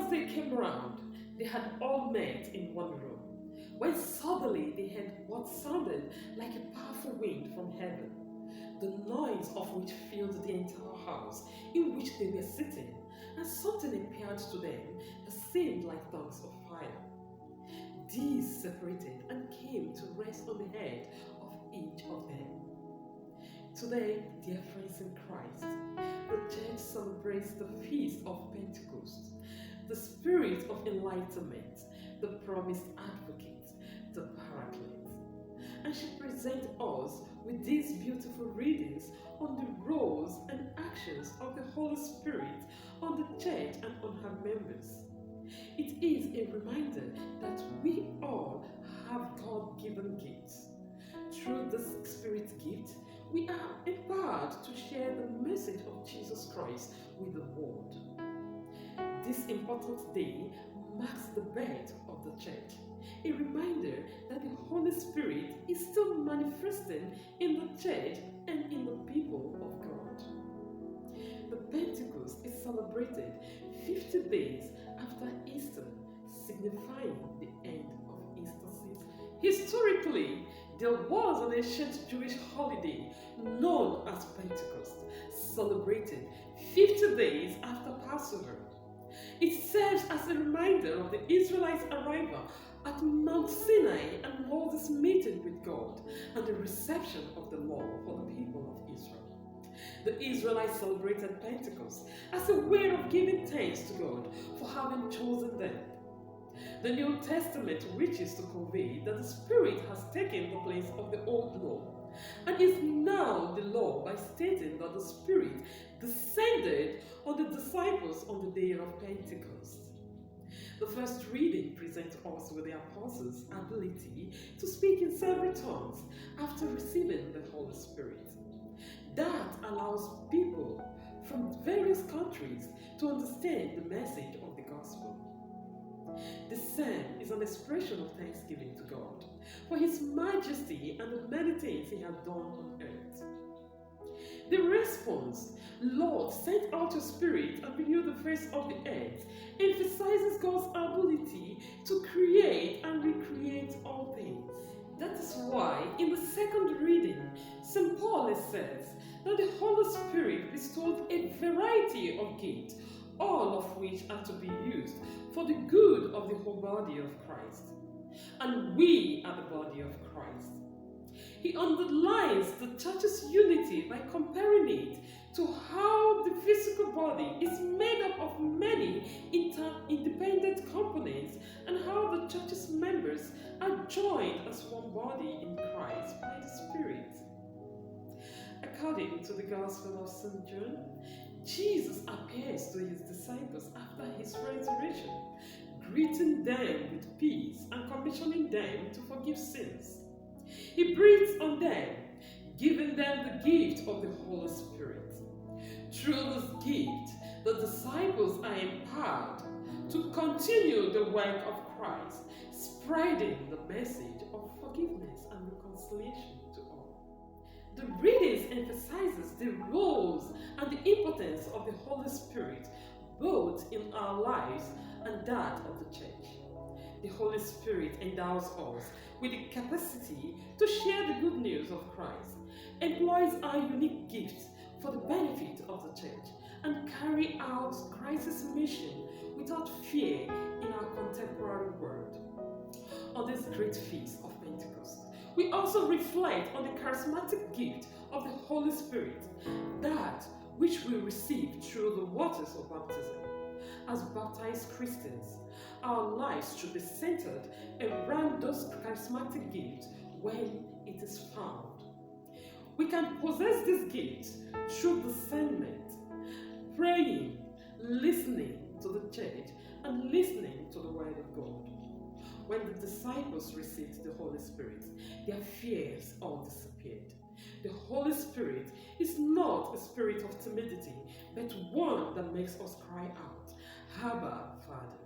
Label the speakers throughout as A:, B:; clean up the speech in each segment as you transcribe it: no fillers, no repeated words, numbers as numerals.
A: as they came round, they had all met in one room, when suddenly they heard what sounded like a powerful wind from heaven, the noise of which filled the entire house in which they were sitting, and something appeared to them that seemed like tongues of fire. These separated and came to rest on the head of each of them. Today, dear friends in Christ, the church celebrates the feast of Pentecost, the spirit of enlightenment, the promised advocate, the paraclete. And she presents us with these beautiful readings on the roles and actions of the Holy Spirit on the church and on her members. It is a reminder that we all have God-given gifts. Through this Spirit gift, we are empowered to share the message of Jesus Christ with the world. This important day marks the birth of the church, a reminder that the Holy Spirit is still manifesting in the church and in the people of God. The Pentecost is celebrated 50 days after Easter, signifying the end of Easter season. Historically, there was an ancient Jewish holiday known as Pentecost, celebrated 50 days after Passover. It serves as a reminder of the Israelites' arrival at Mount Sinai and Moses' meeting with God and the reception of the law for the people of Israel. The Israelites celebrated Pentecost as a way of giving thanks to God for having chosen them. The New Testament wishes to convey that the Spirit has taken the place of the old law and is now the law by stating that the Spirit descended on the disciples on the day of Pentecost. The first reading presents us with the apostles' ability to speak in several tongues after receiving the Holy Spirit. That allows people from various countries to understand the message of the gospel. The psalm is an expression of thanksgiving to God for His majesty and the many things He has done on earth. The response, Lord, send out your Spirit and renew the face of the earth, emphasizes God's ability to create and recreate all things. That is why, in the second reading, St. Paul says that the Holy Spirit bestowed a variety of gifts, all of which are to be used for the good of the whole body of Christ. And we are the body of Christ. He underlines the church's unity by comparing it to how the physical body is made up of many independent components and how the church's members are joined as one body in Christ by the Spirit. According to the Gospel of St. John, Jesus appears to his disciples after his resurrection, greeting them with peace and commissioning them to forgive sins. He breathes on them, giving them the gift of the Holy Spirit. Through this gift, the disciples are empowered to continue the work of Christ, spreading the message of forgiveness and reconciliation to all. The readings emphasizes the roles and the importance of the Holy Spirit, both in our lives and that of the church. The Holy Spirit endows us with the capacity to share the good news of Christ, employs our unique gifts for the benefit of the church, and carry out Christ's mission without fear in our contemporary world. On this great feast of Pentecost, we also reflect on the charismatic gift of the Holy Spirit, that which we receive through the waters of baptism. As baptized Christians, our lives should be centered around those charismatic gifts when it is found. We can possess this gift through discernment, praying, listening to the church, and listening to the Word of God. When the disciples received the Holy Spirit, their fears all disappeared. The Holy Spirit is not a spirit of timidity, but one that makes us cry out, Abba, Father.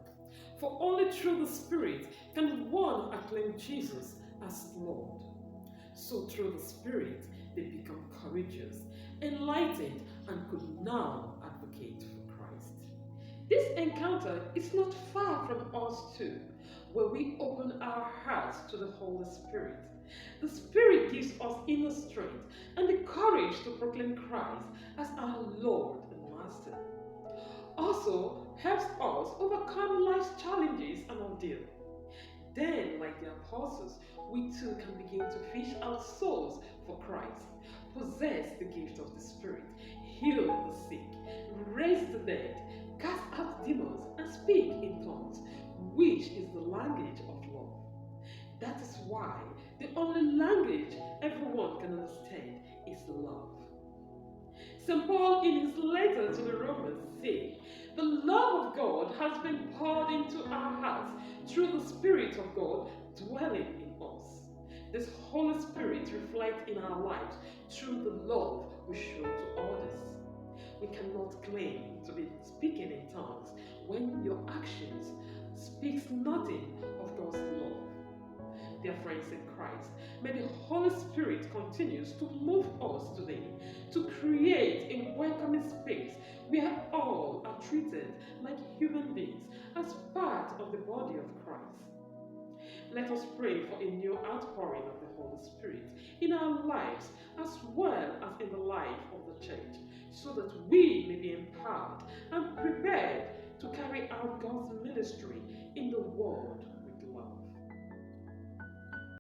A: For only through the Spirit can one acclaim Jesus as Lord. So through the Spirit, they become courageous, enlightened, and could now advocate for Christ. This encounter is not far from us too, where we open our hearts to the Holy Spirit. The Spirit gives us inner strength and the courage to proclaim Christ as our Lord and Master. Also helps us overcome life's challenges and ordeal. Then, like the apostles, we too can begin to fish out souls for Christ, possess the gift of the Spirit, heal the sick, raise the dead, cast out demons, and speak in tongues, which is the language of love. That is why the only language everyone can understand is love. St. Paul, in his letter to the Romans, said, "The love of God has been poured into our hearts through the Spirit of God dwelling in us." This Holy Spirit reflects in our lives through the love we show to others. We cannot claim to be speaking in tongues when your actions speaks nothing of God's love. Dear friends in Christ, may the Holy Spirit continues to move us today to create a welcoming space where all are treated like human beings as part of the body of Christ. Let us pray for a new outpouring of the Holy Spirit in our lives as well as in the life of the church, so that we may be empowered and prepared to carry out God's ministry in the world